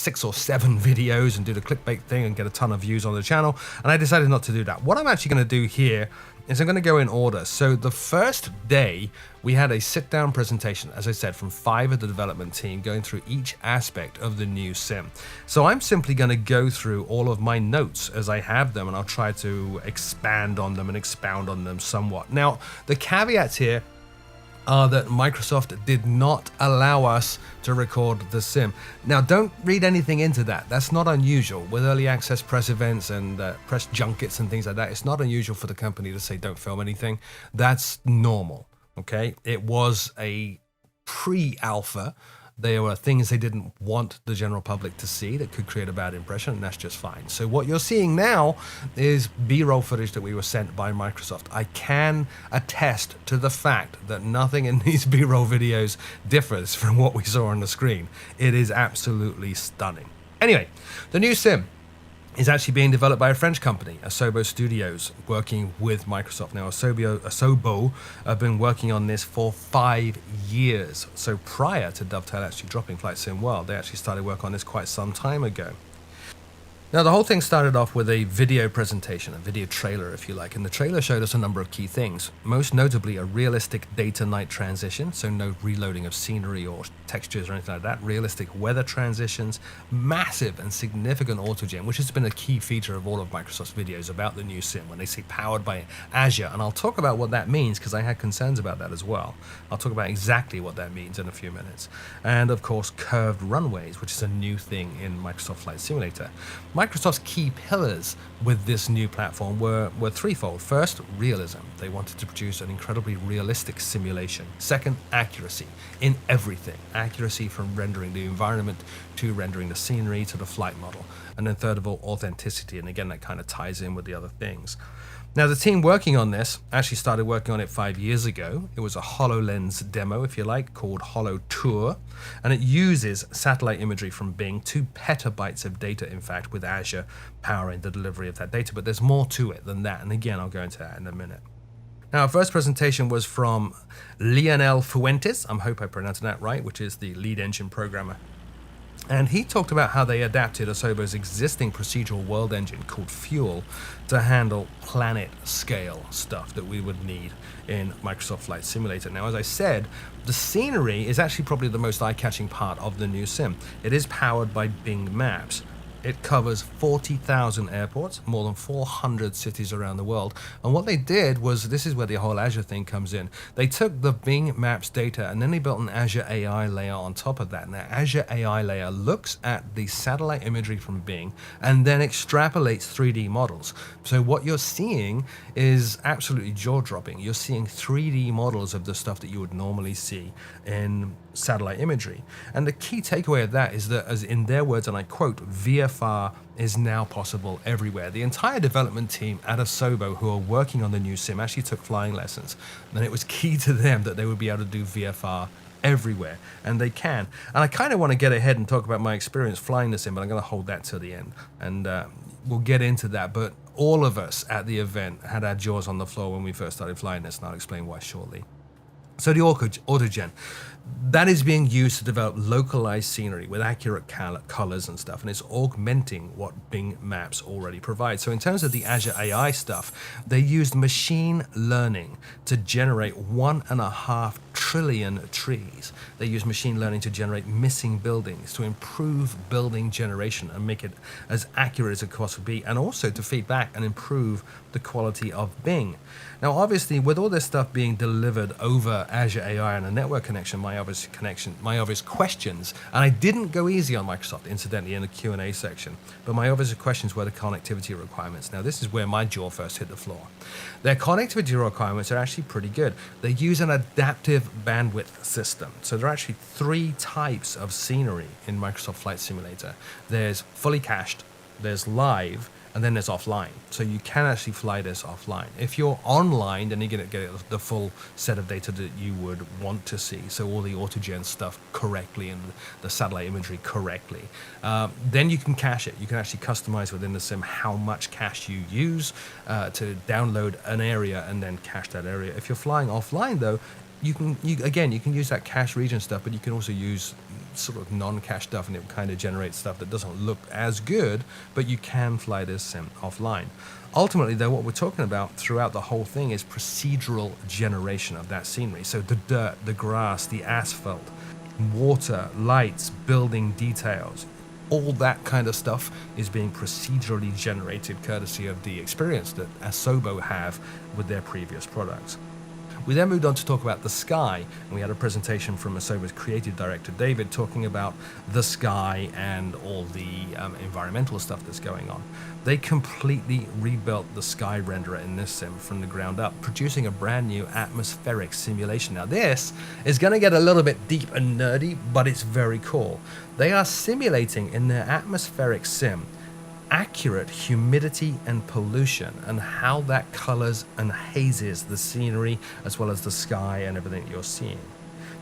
6 or 7 videos and do the clickbait thing and get a ton of views on the channel, and I decided not to do that. What I'm actually going to do here is I'm going to go in order. So the first day we had a sit-down presentation, as I said, from 5 of the development team going through each aspect of the new sim. So I'm simply going to go through all of my notes as I have them, and I'll try to expand on them and expound on them somewhat. Now, the caveats here are that Microsoft did not allow us to record the sim. Now, don't read anything into that. That's not unusual. With early access press events and press junkets and things like that, it's not unusual for the company to say don't film anything. That's normal, okay? It was a pre-alpha. There were things they didn't want the general public to see that could create a bad impression, and that's just fine. So what you're seeing now is B-roll footage that we were sent by Microsoft. I can attest to the fact that nothing in these B-roll videos differs from what we saw on the screen. It is absolutely stunning. Anyway, the new sim is actually being developed by a French company, Asobo Studios, working with Microsoft. Now, Asobo have been working on this for 5 years. So prior to Dovetail actually dropping Flight Sim World, they actually started work on this quite some time ago. Now, the whole thing started off with a video presentation, a video trailer, if you like, and the trailer showed us a number of key things, most notably a realistic day-to-night transition, so no reloading of scenery or textures or anything like that, realistic weather transitions, massive and significant autogen, which has been a key feature of all of Microsoft's videos about the new sim, when they say powered by Azure, and I'll talk about what that means because I had concerns about that as well. I'll talk about exactly what that means in a few minutes. And of course, curved runways, which is a new thing in Microsoft Flight Simulator. Microsoft's key pillars with this new platform were threefold. First, realism. They wanted to produce an incredibly realistic simulation. Second, accuracy in everything. Accuracy from rendering the environment to rendering the scenery to the flight model. And then third of all, authenticity. And again, that kind of ties in with the other things. Now, the team working on this actually started working on it 5 years ago. It was a HoloLens demo, if you like, called Holo Tour, and it uses satellite imagery from Bing, 2 petabytes of data, in fact, with Azure powering the delivery of that data. But there's more to it than that, and again, I'll go into that in a minute. Now, our first presentation was from Lionel Fuentes, I hope I pronounced that right, which is the lead engine programmer. And he talked about how they adapted Asobo's existing procedural world engine called Fuel to handle planet scale stuff that we would need in Microsoft Flight Simulator. Now, as I said, the scenery is actually probably the most eye-catching part of the new sim. It is powered by Bing Maps. It covers 40,000 airports, more than 400 cities around the world. And what they did was, this is where the whole Azure thing comes in. They took the Bing Maps data and then they built an Azure AI layer on top of that. And that Azure AI layer looks at the satellite imagery from Bing and then extrapolates 3D models. So what you're seeing is absolutely jaw-dropping. You're seeing 3D models of the stuff that you would normally see in satellite imagery. And the key takeaway of that is that, as in their words, and I quote, VFR is now possible everywhere. The entire development team at Asobo who are working on the new sim actually took flying lessons, and it was key to them that they would be able to do VFR everywhere, and they can. And I kind of want to get ahead and talk about my experience flying the sim, but I'm going to hold that to the end, and we'll get into that. But all of us at the event had our jaws on the floor when we first started flying this, and I'll explain why shortly. So the autogen, that is being used to develop localized scenery with accurate colors and stuff, and it's augmenting what Bing Maps already provides. So in terms of the Azure AI stuff, they used machine learning to generate 1.5 trillion trees. They use machine learning to generate missing buildings, to improve building generation and make it as accurate as it could possibly be, and also to feed back and improve the quality of Bing. Now, obviously, with all this stuff being delivered over Azure AI and a network connection, my obvious questions, and I didn't go easy on Microsoft, incidentally, in the Q&A section, but my obvious questions were the connectivity requirements. Now, this is where my jaw first hit the floor. Their connectivity requirements are actually pretty good. They use an adaptive bandwidth system. So there are actually 3 types of scenery in Microsoft Flight Simulator. There's fully cached, there's live, and then there's offline. So you can actually fly this offline. If you're online, then you're going to get the full set of data that you would want to see. So all the autogen stuff correctly and the satellite imagery correctly. Then you can cache it. You can actually customize within the sim how much cache you use to download an area and then cache that area. If you're flying offline, though, you can use that cache region stuff, but you can also use sort of non-cache stuff, and it will kind of generate stuff that doesn't look as good, but you can fly this sim offline. Ultimately, though, what we're talking about throughout the whole thing is procedural generation of that scenery. So the dirt, the grass, the asphalt, water, lights, building details, all that kind of stuff is being procedurally generated courtesy of the experience that Asobo have with their previous products. We then moved on to talk about the sky, and we had a presentation from Asobo's creative director, David, talking about the sky and all the environmental stuff that's going on. They completely rebuilt the sky renderer in this sim from the ground up, producing a brand new atmospheric simulation. Now this is going to get a little bit deep and nerdy, but it's very cool. They are simulating in their atmospheric sim accurate humidity and pollution, and how that colors and hazes the scenery as well as the sky and everything you're seeing.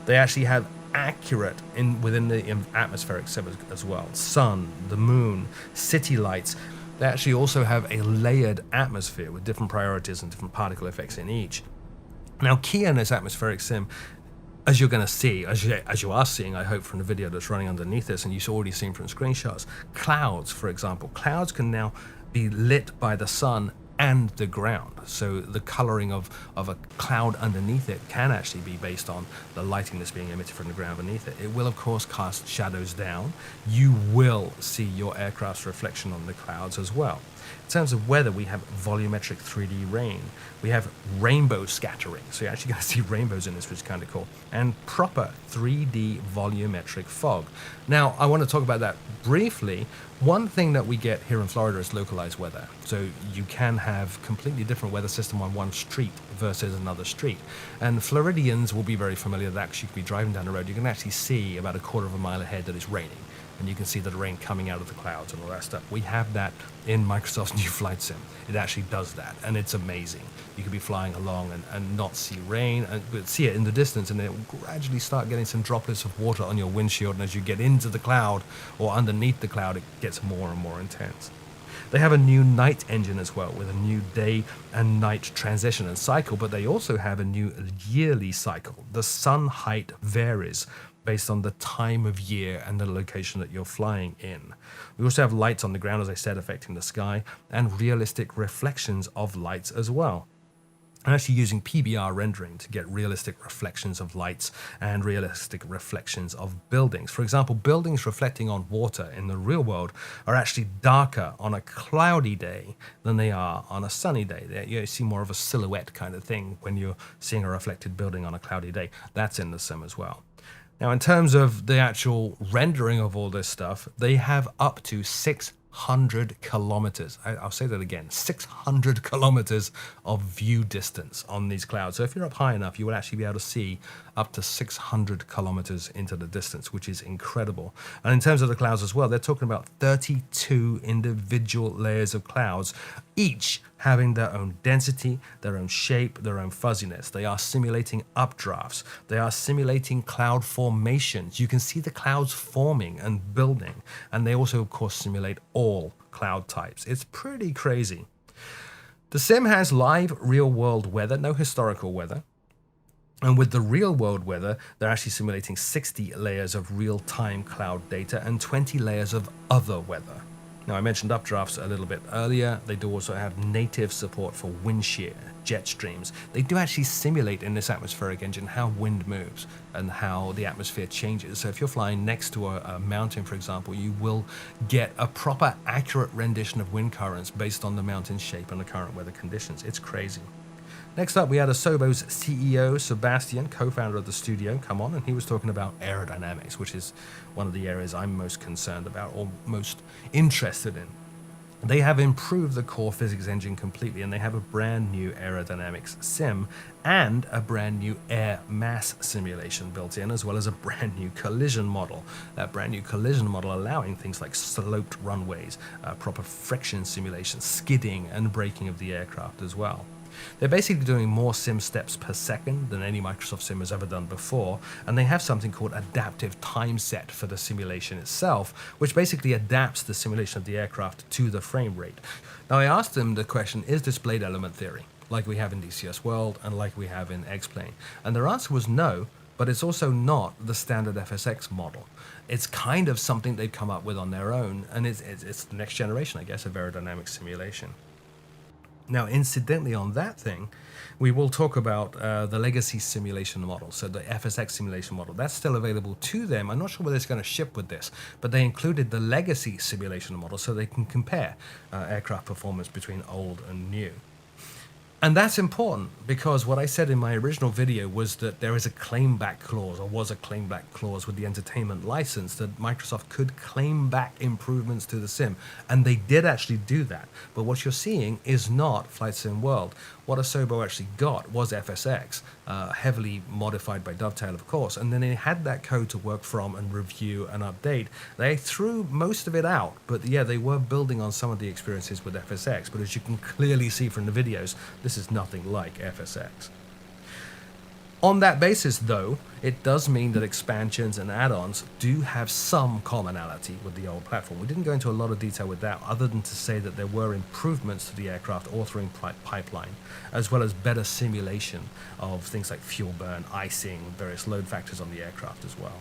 They actually have accurate within the atmospheric sim as well. Sun, the moon, city lights. They actually also have a layered atmosphere with different priorities and different particle effects in each. Now, key in this atmospheric sim, as you're going to see, as you are seeing, I hope, from the video that's running underneath this, and you've already seen from screenshots, clouds, for example. Clouds can now be lit by the sun and the ground. So the coloring of a cloud underneath it can actually be based on the lighting that's being emitted from the ground beneath it. It will, of course, cast shadows down. You will see your aircraft's reflection on the clouds as well. In terms of weather, we have volumetric 3D rain. We have rainbow scattering, so you're actually going to see rainbows in this, which is kind of cool. And proper 3D volumetric fog. Now, I want to talk about that briefly. One thing that we get here in Florida is localized weather. So you can have completely different weather system on one street versus another street. And Floridians will be very familiar with that, because you can be driving down the road. You can actually see about a quarter of a mile ahead that it's raining. And you can see the rain coming out of the clouds and all that stuff. We have that in Microsoft's new flight sim. It actually does that, and it's amazing. You could be flying along and not see rain, but see it in the distance, and it will gradually start getting some droplets of water on your windshield, and as you get into the cloud or underneath the cloud, it gets more and more intense. They have a new night engine as well, with a new day and night transition and cycle, but they also have a new yearly cycle. The sun height varies based on the time of year and the location that you're flying in. We also have lights on the ground, as I said, affecting the sky, and realistic reflections of lights as well. I'm actually using PBR rendering to get realistic reflections of lights and realistic reflections of buildings. For example, buildings reflecting on water in the real world are actually darker on a cloudy day than they are on a sunny day. You see more of a silhouette kind of thing when you're seeing a reflected building on a cloudy day. That's in the sim as well. Now, in terms of the actual rendering of all this stuff, they have up to 600 kilometers. I'll say that again, 600 kilometers of view distance on these clouds. So if you're up high enough, you will actually be able to see up to 600 kilometers into the distance, which is incredible. And in terms of the clouds as well, they're talking about 32 individual layers of clouds, each having their own density, their own shape, their own fuzziness. They are simulating updrafts. They are simulating cloud formations. You can see the clouds forming and building. And they also, of course, simulate all cloud types. It's pretty crazy. The sim has live real-world weather, no historical weather. And with the real-world weather, they're actually simulating 60 layers of real-time cloud data and 20 layers of other weather. Now, I mentioned updrafts a little bit earlier. They do also have native support for wind shear, jet streams. They do actually simulate in this atmospheric engine how wind moves and how the atmosphere changes. So if you're flying next to a mountain, for example, you will get a proper, accurate rendition of wind currents based on the mountain's shape and the current weather conditions. It's crazy. Next up, we had Asobo's CEO, Sebastian, co-founder of the studio, come on, and he was talking about aerodynamics, which is one of the areas I'm most concerned about or most interested in. They have improved the core physics engine completely, and they have a brand new aerodynamics sim and a brand new air mass simulation built in, as well as a brand new collision model. That brand new collision model allowing things like sloped runways, proper friction simulation, skidding, and braking of the aircraft as well. They're basically doing more sim steps per second than any Microsoft sim has ever done before, and they have something called adaptive time set for the simulation itself, which basically adapts the simulation of the aircraft to the frame rate. Now, I asked them the question, is this blade element theory, like we have in DCS World and like we have in X-Plane? And their answer was no, but it's also not the standard FSX model. It's kind of something they've come up with on their own, and it's the next generation, I guess, of aerodynamic simulation. Now, incidentally, on that thing, we will talk about the legacy simulation model, so the FSX simulation model. That's still available to them. I'm not sure whether it's going to ship with this, but they included the legacy simulation model so they can compare aircraft performance between old and new. And that's important because what I said in my original video was that there is a claim back clause, or was a claim back clause with the entertainment license, that Microsoft could claim back improvements to the sim. And they did actually do that. But what you're seeing is not Flight Sim World. What Asobo actually got was FSX, heavily modified by Dovetail, of course, and then they had that code to work from and review and update. They threw most of it out, but yeah, they were building on some of the experiences with FSX, but as you can clearly see from the videos, this is nothing like FSX. On that basis, though, it does mean that expansions and add-ons do have some commonality with the old platform. We didn't go into a lot of detail with that, other than to say that there were improvements to the aircraft authoring pipeline, as well as better simulation of things like fuel burn, icing, various load factors on the aircraft as well.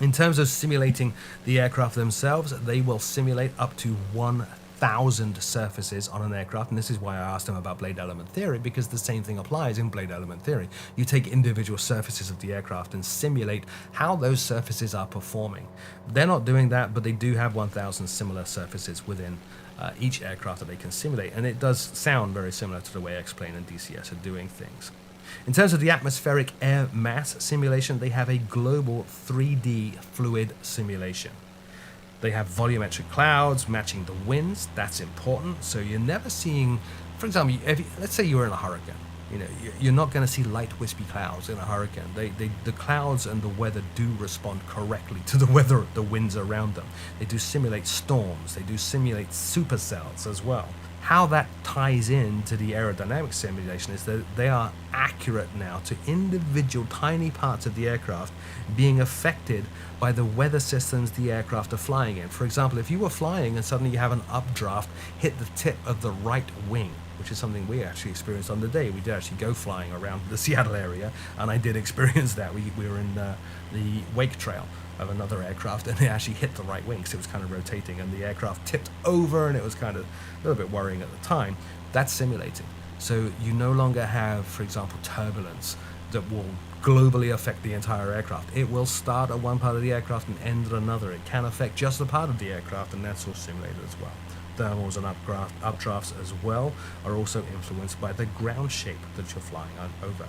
In terms of simulating the aircraft themselves, they will simulate up to 1,000 surfaces on an aircraft, and this is why I asked them about blade element theory, because the same thing applies in blade element theory. You take individual surfaces of the aircraft and simulate how those surfaces are performing. They're not doing that, but they do have 1,000 similar surfaces within each aircraft that they can simulate, and it does sound very similar to the way X-Plane and DCS are doing things. In terms of the atmospheric air mass simulation, they have a global 3D fluid simulation. They have volumetric clouds matching the winds. That's important. So you're never seeing, for example, let's say you were in a hurricane. You're not going to see light wispy clouds in a hurricane. The clouds and the weather do respond correctly to the weather, the winds around them. They do simulate storms. They do simulate supercells as well. How that ties into the aerodynamic simulation is that they are accurate now to individual tiny parts of the aircraft being affected by the weather systems the aircraft are flying in. For example, if you were flying and suddenly you have an updraft hit the tip of the right wing, which is something we actually experienced on the day. We did actually go flying around the Seattle area, and I did experience that. We were in the wake trail of another aircraft, and it actually hit the right wing because it was kind of rotating, and the aircraft tipped over, and it was kind of a little bit worrying at the time. That's simulating. So you no longer have, for example, turbulence that will globally affect the entire aircraft. It will start at one part of the aircraft and end at another. It can affect just a part of the aircraft, and that's all simulated as well. Thermals and updrafts as well are also influenced by the ground shape that you're flying over.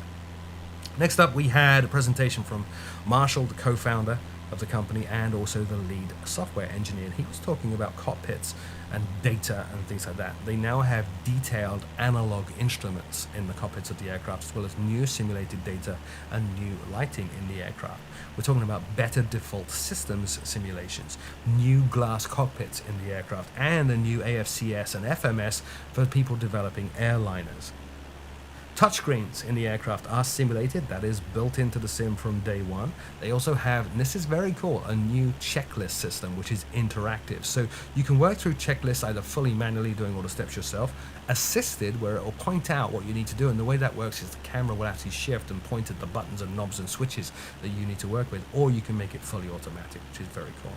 Next up, we had a presentation from Marshall, the co-founder of the company, and also the lead software engineer. He was talking about cockpits and data and things like that. They now have detailed analog instruments in the cockpits of the aircraft, as well as new simulated data and new lighting in the aircraft. We're talking about better default systems simulations, new glass cockpits in the aircraft, and a new AFCS and FMS for people developing airliners. Touchscreens in the aircraft are simulated, that is built into the sim from day one. They also have, and this is very cool, a new checklist system which is interactive. So you can work through checklists either fully manually doing all the steps yourself, assisted where it will point out what you need to do, and the way that works is the camera will actually shift and point at the buttons and knobs and switches that you need to work with, or you can make it fully automatic, which is very cool.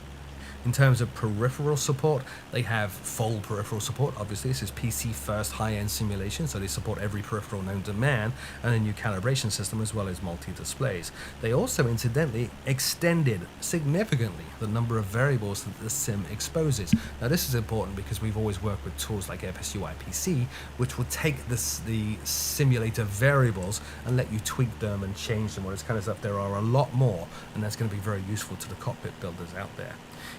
In terms of peripheral support, they have full peripheral support. Obviously, this is PC first high-end simulation, so they support every peripheral known to man, and a new calibration system as well as multi-displays. They also, incidentally, extended significantly the number of variables that the sim exposes. Now, this is important because we've always worked with tools like FSUI PC, which will take the simulator variables and let you tweak them and change them, all this kind of stuff. There are a lot more, and that's going to be very useful to the cockpit builders out there.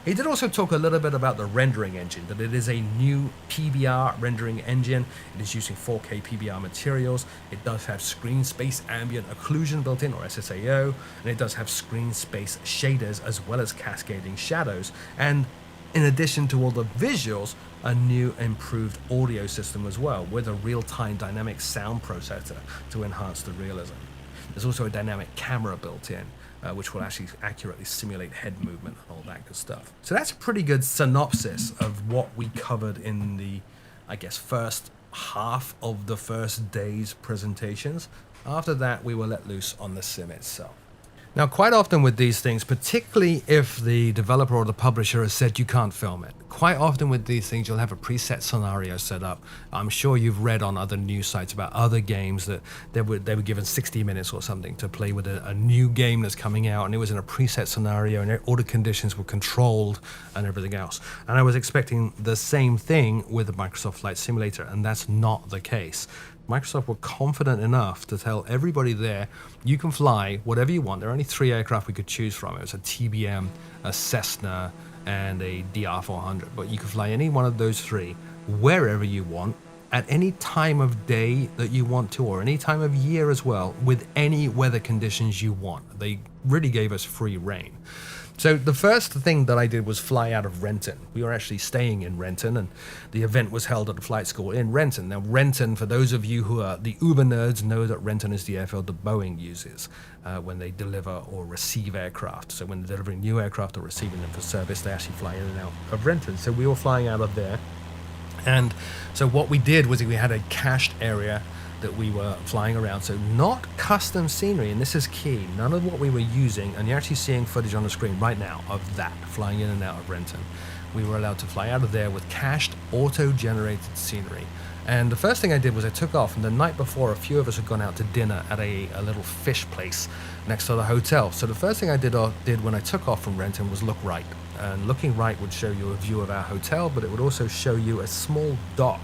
He did also talk a little bit about the rendering engine, that it is a new PBR rendering engine. It is using 4K PBR materials. It does have screen space ambient occlusion built in, or SSAO, and it does have screen space shaders as well as cascading shadows. And in addition to all the visuals, a new improved audio system as well, with a real-time dynamic sound processor to enhance the realism. There's also a dynamic camera built in, which will actually accurately simulate head movement and all that good stuff. So that's a pretty good synopsis of what we covered in the, I guess, first half of the first day's presentations. After that, we were let loose on the sim itself. Now, quite often with these things, particularly if the developer or the publisher has said you can't film it, quite often with these things, you'll have a preset scenario set up. I'm sure you've read on other news sites about other games that they were given 60 minutes or something to play with a new game that's coming out, and it was in a preset scenario, and all the conditions were controlled and everything else. And I was expecting the same thing with the Microsoft Flight Simulator, and that's not the case. Microsoft were confident enough to tell everybody there, you can fly whatever you want. There are only 3 aircraft we could choose from. It was a TBM, a Cessna, and a DR400. But you can fly any one of those 3 wherever you want, at any time of day that you want to, or any time of year as well, with any weather conditions you want. They really gave us free reign. So the first thing that I did was fly out of Renton. We were actually staying in Renton, and the event was held at the flight school in Renton. Now, Renton, for those of you who are the uber nerds, know that Renton is the airfield that Boeing uses when they deliver or receive aircraft. So when they're delivering new aircraft or receiving them for service, they actually fly in and out of Renton. So we were flying out of there. And so what we did was we had a cached area that we were flying around, so not custom scenery, and this is key, none of what we were using, and you're actually seeing footage on the screen right now of that, flying in and out of Renton. We were allowed to fly out of there with cached, auto-generated scenery. And the first thing I did was I took off, and the night before, a few of us had gone out to dinner at a little fish place next to the hotel. So the first thing I did when I took off from Renton was look right. And looking right would show you a view of our hotel, but it would also show you a small dock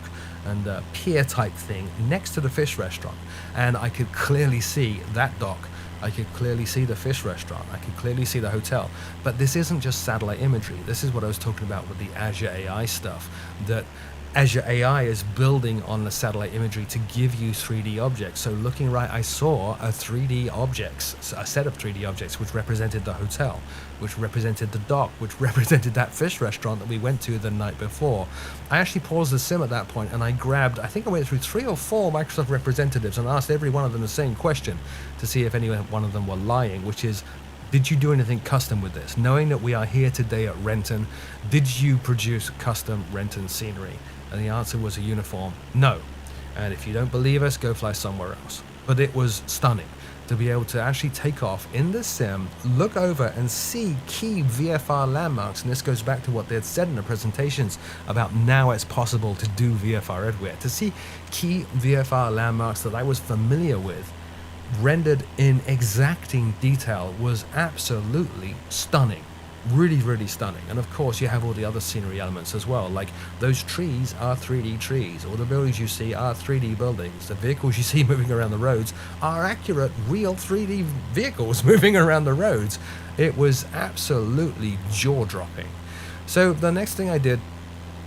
and a pier type thing next to the fish restaurant. And I could clearly see that dock. I could clearly see the fish restaurant. I could clearly see the hotel. But this isn't just satellite imagery. This is what I was talking about with the Azure AI stuff, that Azure AI is building on the satellite imagery to give you 3D objects. So looking right, I saw a 3D objects, a set of 3D objects, which represented the hotel, which represented the dock, which represented that fish restaurant that we went to the night before. I actually paused the sim at that point, and I grabbed, I think I went through 3 or 4 Microsoft representatives and asked every one of them the same question to see if any one of them were lying, which is, did you do anything custom with this? Knowing that we are here today at Renton, did you produce custom Renton scenery? And the answer was a uniform no. And if you don't believe us, go fly somewhere else. But it was stunning to be able to actually take off in the sim, look over and see key VFR landmarks. And this goes back to what they had said in the presentations about now it's possible to do VFR everywhere. To see key VFR landmarks that I was familiar with rendered in exacting detail was absolutely stunning. Really, really stunning. And of course you have all the other scenery elements as well, like those trees are 3D trees, or the buildings you see are 3D buildings, the vehicles you see moving around the roads are accurate, real 3D vehicles moving around the roads. It was absolutely jaw-dropping. So the next thing I did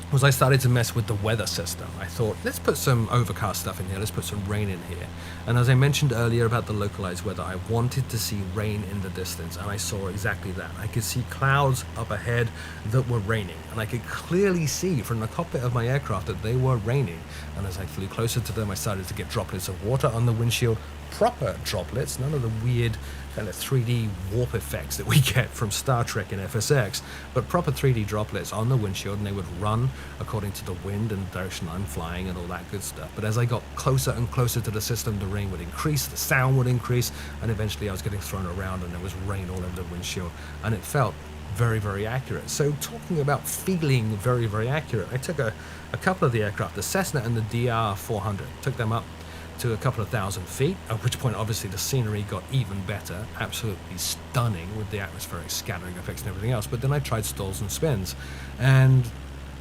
was I started to mess with the weather system. I thought, let's put some overcast stuff in here, let's put some rain in here. And as I mentioned earlier about the localized weather, I wanted to see rain in the distance, and I saw exactly that. I could see clouds up ahead that were raining, and I could clearly see from the cockpit of my aircraft that they were raining. And as I flew closer to them, I started to get droplets of water on the windshield, proper droplets, none of the weird kind of 3D warp effects that we get from Star Trek and FSX, but proper 3D droplets on the windshield, and they would run according to the wind and direction I'm flying and all that good stuff. But as I got closer and closer to the system, the rain would increase, the sound would increase, and eventually I was getting thrown around and there was rain all over the windshield, and it felt very, very accurate. So talking about feeling very, very accurate, I took a couple of the aircraft, the Cessna and the DR400, took them up to a couple of thousand feet, at which point obviously the scenery got even better, absolutely stunning with the atmospheric scattering effects and everything else. But then I tried stalls and spins, and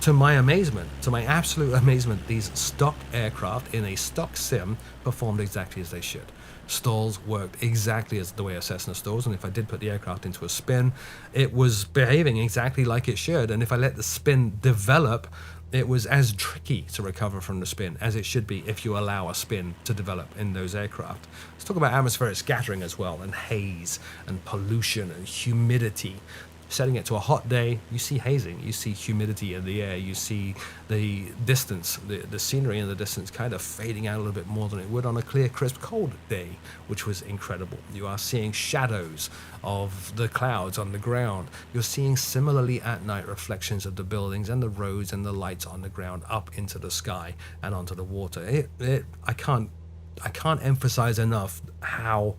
to my amazement, to my absolute amazement, these stock aircraft in a stock sim performed exactly as they should. Stalls worked exactly as the way a Cessna stalls, and if I did put the aircraft into a spin, it was behaving exactly like it should. And if I let the spin develop, it was as tricky to recover from the spin as it should be if you allow a spin to develop in those aircraft. Let's talk about atmospheric scattering as well, and haze and pollution and humidity. Setting it to a hot day, you see hazing, you see humidity in the air, you see the distance, the scenery in the distance kind of fading out a little bit more than it would on a clear, crisp, cold day, which was incredible. You are seeing shadows of the clouds on the ground. You're seeing similarly at night reflections of the buildings and the roads and the lights on the ground up into the sky and onto the water. I can't emphasize enough how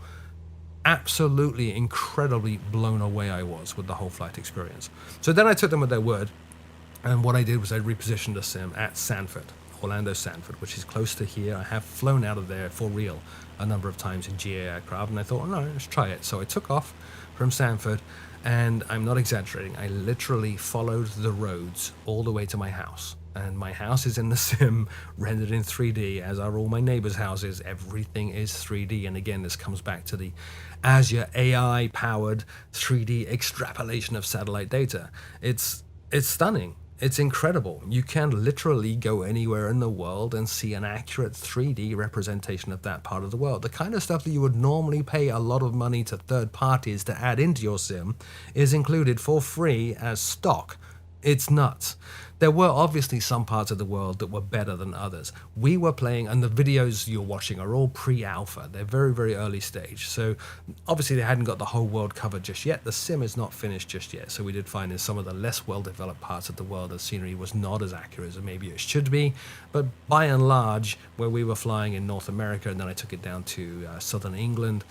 absolutely incredibly blown away I was with the whole flight experience. So then I took them at their word, and what I did was I repositioned the sim at Sanford, Orlando Sanford, which is close to here. I have flown out of there for real a number of times in GA aircraft, and I thought, oh no, let's try it. So I took off from Sanford, and I'm not exaggerating, I literally followed the roads all the way to my house. And my house is in the sim, rendered in 3D, as are all my neighbors' houses. Everything is 3D. And again, this comes back to the Azure AI-powered 3D extrapolation of satellite data. It's stunning. It's incredible. You can literally go anywhere in the world and see an accurate 3D representation of that part of the world. The kind of stuff that you would normally pay a lot of money to third parties to add into your sim is included for free as stock. It's nuts. There were obviously some parts of the world that were better than others. We were playing, and the videos you're watching are all pre-alpha. They're very, very early stage. So obviously they hadn't got the whole world covered just yet. The sim is not finished just yet. So we did find in some of the less well-developed parts of the world, the scenery was not as accurate as maybe it should be. But by and large, where we were flying in North America, and then I took it down to southern England,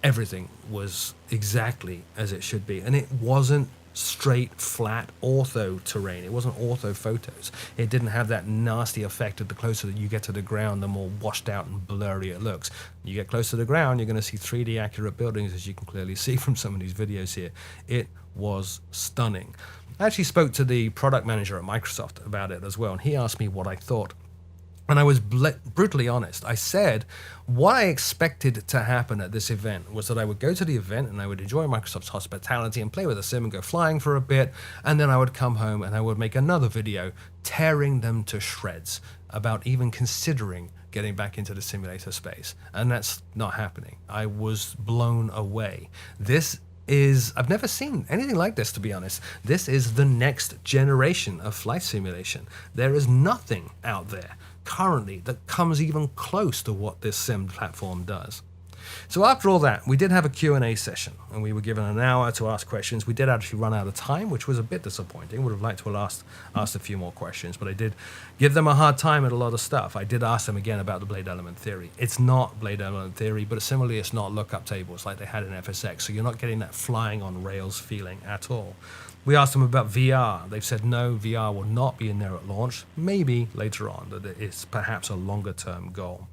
everything was exactly as it should be. And it wasn't straight, flat, ortho terrain. It wasn't ortho photos. It didn't have that nasty effect of the closer that you get to the ground, the more washed out and blurry it looks. You get close to the ground, you're going to see 3D accurate buildings, as you can clearly see from some of these videos here. It was stunning. I actually spoke to the product manager at Microsoft about it as well, and he asked me what I thought. And I was brutally honest. I said what I expected to happen at this event was that I would go to the event and I would enjoy Microsoft's hospitality and play with the sim and go flying for a bit. And then I would come home and I would make another video tearing them to shreds about even considering getting back into the simulator space. And that's not happening. I was blown away. I've never seen anything like this, to be honest. This is the next generation of flight simulation. There is nothing out there currently that comes even close to what this sim platform does. So after all that, we did have a Q&A session, and we were given an hour to ask questions. We did actually run out of time, which was a bit disappointing. Would have liked to have asked a few more questions, but I did give them a hard time at a lot of stuff. I did ask them again about the blade element theory. It's not blade element theory, but similarly, it's not lookup tables like they had in FSX, so you're not getting that flying on rails feeling at all. We asked them about VR. They've said no, VR will not be in there at launch. Maybe later on, that it's perhaps a longer term goal.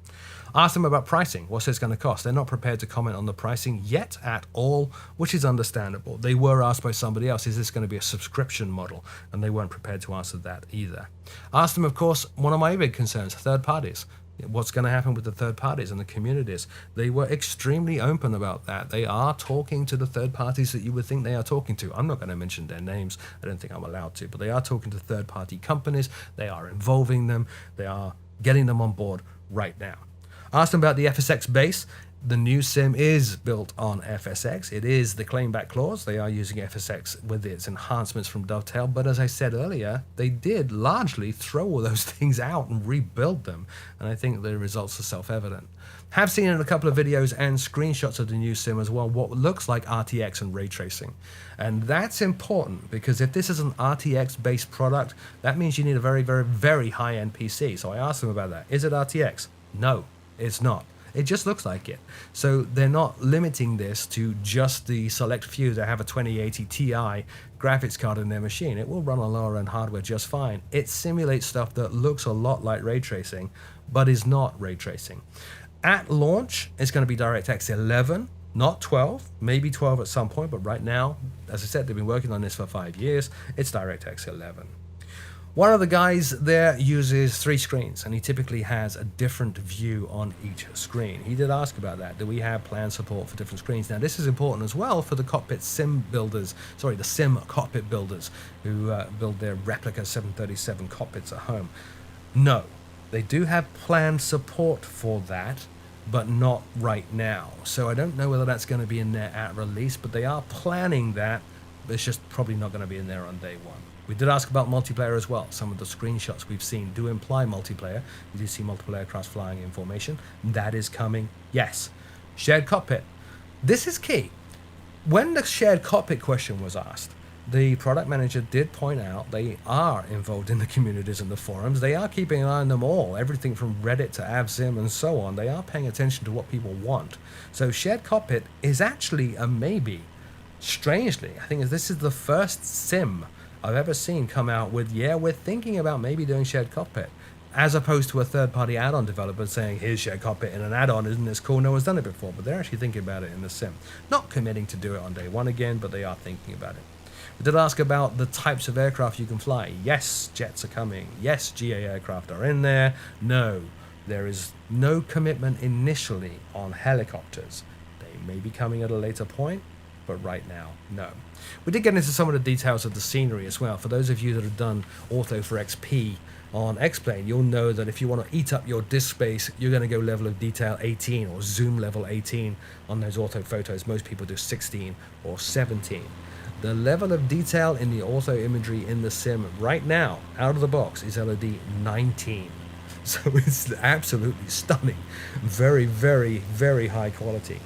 Asked them about pricing. What's this going to cost? They're not prepared to comment on the pricing yet at all, which is understandable. They were asked by somebody else, is this going to be a subscription model? And they weren't prepared to answer that either. Asked them, of course, one of my big concerns, third parties. What's going to happen with the third parties and the communities? They were extremely open about that. They are talking to the third parties that you would think they are talking to. I'm not going to mention their names. I don't think I'm allowed to, but they are talking to third party companies. They are involving them. They are getting them on board right now. Asked them about the FSX base. The new sim is built on FSX. It is the claim back clause. They are using FSX with its enhancements from Dovetail. But as I said earlier, they did largely throw all those things out and rebuild them. And I think the results are self-evident. Have seen in a couple of videos and screenshots of the new sim as well what looks like RTX and ray tracing. And that's important because if this is an RTX-based product, that means you need a very, very, very high-end PC. So I asked them about that. Is it RTX? No, it's not. It just looks like it. So they're not limiting this to just the select few that have a 2080 Ti graphics card in their machine. It will run on lower end hardware just fine. It simulates stuff that looks a lot like ray tracing, but is not ray tracing. At launch, it's going to be DirectX 11, not 12, maybe 12 at some point, but right now, as I said, they've been working on this for 5 years. It's DirectX 11. One of the guys there uses 3 screens, and he typically has a different view on each screen. He did ask about that. Do we have planned support for different screens? Now, this is important as well for the cockpit sim builders, the sim cockpit builders who build their replica 737 cockpits at home. No, they do have planned support for that, but not right now. So I don't know whether that's going to be in there at release, but they are planning that. But it's just probably not going to be in there on day one. We did ask about multiplayer as well. Some of the screenshots we've seen do imply multiplayer. You do see multiple aircraft flying in formation. That is coming, yes. Shared cockpit. This is key. When the shared cockpit question was asked, the product manager did point out they are involved in the communities and the forums. They are keeping an eye on them all, everything from Reddit to AvSim and so on. They are paying attention to what people want. So shared cockpit is actually a maybe. Strangely, I think this is the first sim I've ever seen come out with, yeah, we're thinking about maybe doing shared cockpit, as opposed to a third-party add-on developer saying, here's shared cockpit in an add-on, isn't this cool? No one's done it before, but they're actually thinking about it in the sim. Not committing to do it on day one again, but they are thinking about it. We did ask about the types of aircraft you can fly. Yes, jets are coming. Yes, GA aircraft are in there. No, there is no commitment initially on helicopters. They may be coming at a later point, but right now, no. We did get into some of the details of the scenery as well. For those of you that have done Auto for XP on X-Plane, you'll know that if you want to eat up your disk space, you're going to go level of detail 18 or zoom level 18 on those auto photos. Most people do 16 or 17. The level of detail in the auto imagery in the sim right now, out of the box, is LOD 19. So it's absolutely stunning. Very, very, very high quality.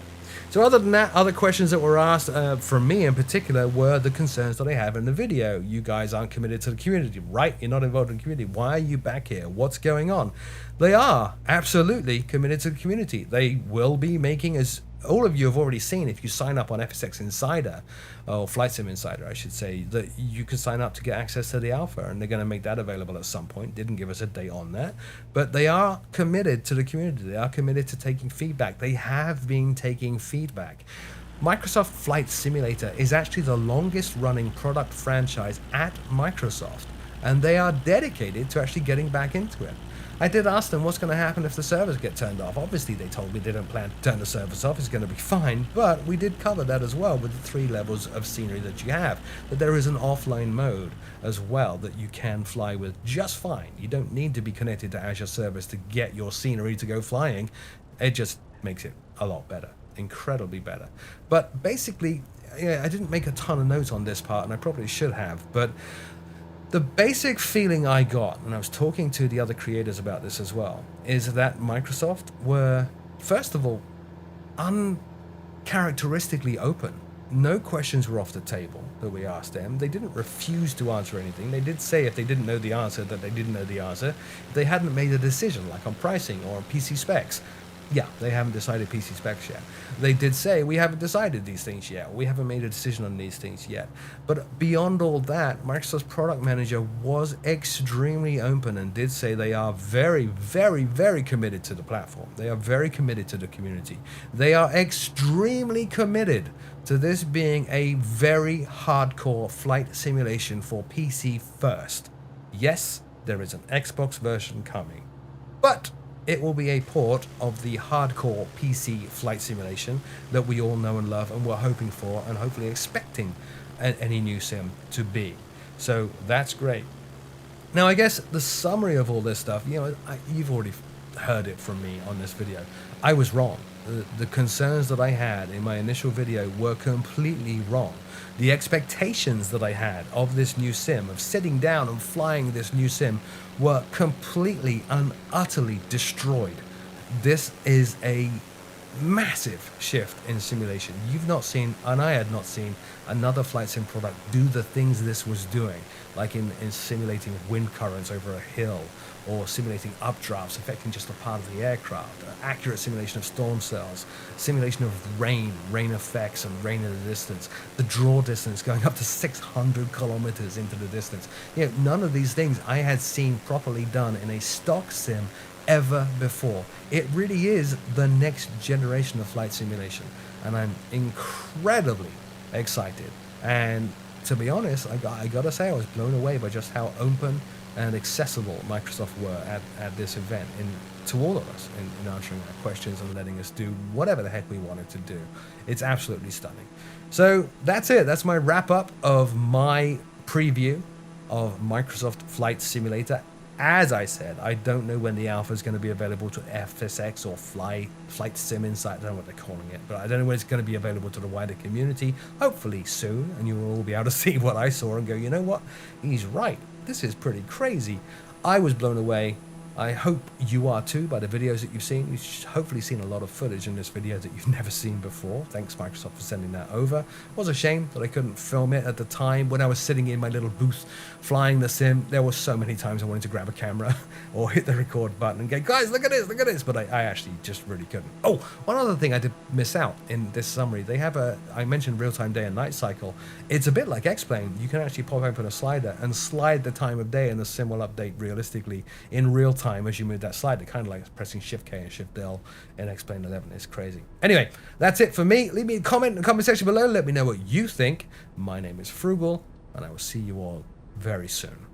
So other than that, other questions that were asked from me in particular were the concerns that I have in the video. You guys aren't committed to the community, right? You're not involved in the community. Why are you back here? What's going on? They are absolutely committed to the community. They will be making, as all of you have already seen, if you sign up on FSX Insider, or Flight Sim Insider, I should say, that you can sign up to get access to the alpha, and they're going to make that available at some point. Didn't give us a date on that, but they are committed to the community. They are committed to taking feedback. They have been taking feedback. Microsoft Flight Simulator is actually the longest running product franchise at Microsoft, and they are dedicated to actually getting back into it. I did ask them what's going to happen if the servers get turned off. Obviously, they told me they don't plan to turn the servers off. It's going to be fine. But we did cover that as well with the 3 levels of scenery that you have. That there is an offline mode as well that you can fly with just fine. You don't need to be connected to Azure servers to get your scenery to go flying. It just makes it a lot better. Incredibly better. But basically, yeah, I didn't make a ton of notes on this part, and I probably should have. But the basic feeling I got, and I was talking to the other creators about this as well, is that Microsoft were, first of all, uncharacteristically open. No questions were off the table that we asked them. They didn't refuse to answer anything. They did say if they didn't know the answer that they didn't know the answer. If they hadn't made a decision, like on pricing or on PC specs, yeah, they haven't decided PC specs yet. They did say, we haven't decided these things yet. We haven't made a decision on these things yet. But beyond all that, Microsoft's product manager was extremely open and did say they are very, very, very committed to the platform. They are very committed to the community. They are extremely committed to this being a very hardcore flight simulation for PC first. Yes, there is an Xbox version coming, but it will be a port of the hardcore PC flight simulation that we all know and love and we're hoping for and hopefully expecting any new sim to be. So that's great. Now, I guess the summary of all this stuff, you know, you've already heard it from me on this video. I was wrong. The concerns that I had in my initial video were completely wrong. The expectations that I had of this new sim, of sitting down and flying this new sim, were completely and utterly destroyed. This is a massive shift in simulation. You've not seen, and I had not seen, another flight sim product do the things this was doing, like in simulating wind currents over a hill, or simulating updrafts affecting just a part of the aircraft, accurate simulation of storm cells, simulation of rain effects and rain in the distance, the draw distance going up to 600 kilometers into the distance. You know, none of these things I had seen properly done in a stock sim ever before. It really is the next generation of flight simulation, and I'm incredibly excited. And to be honest, I gotta say I was blown away by just how open and accessible Microsoft were at this event to all of us in answering our questions and letting us do whatever the heck we wanted to do. It's absolutely stunning. So that's it. That's my wrap up of my preview of Microsoft Flight Simulator. As I said, I don't know when the alpha is going to be available to FSX or Flight Sim Insight. I don't know what they're calling it, but I don't know when it's going to be available to the wider community. Hopefully soon, and you will all be able to see what I saw and go, you know what? He's right. This is pretty crazy. I was blown away. I hope you are too by the videos that you've seen. You've hopefully seen a lot of footage in this video that you've never seen before. Thanks Microsoft for sending that over. It was a shame that I couldn't film it at the time when I was sitting in my little booth flying the sim. There were so many times I wanted to grab a camera or hit the record button and go, guys, look at this, but I actually just really couldn't. Oh, one other thing I did miss out in this summary. They have I mentioned real-time day and night cycle. It's a bit like X-Plane. You can actually pop open a slider and slide the time of day, and the sim will update realistically in real time as you move that slider, kind of like pressing Shift K and Shift L in X-Plane 11. It's crazy. Anyway, that's it for me. Leave me a comment in the comment section below. Let me know what you think. My name is Frugal, and I will see you all very soon.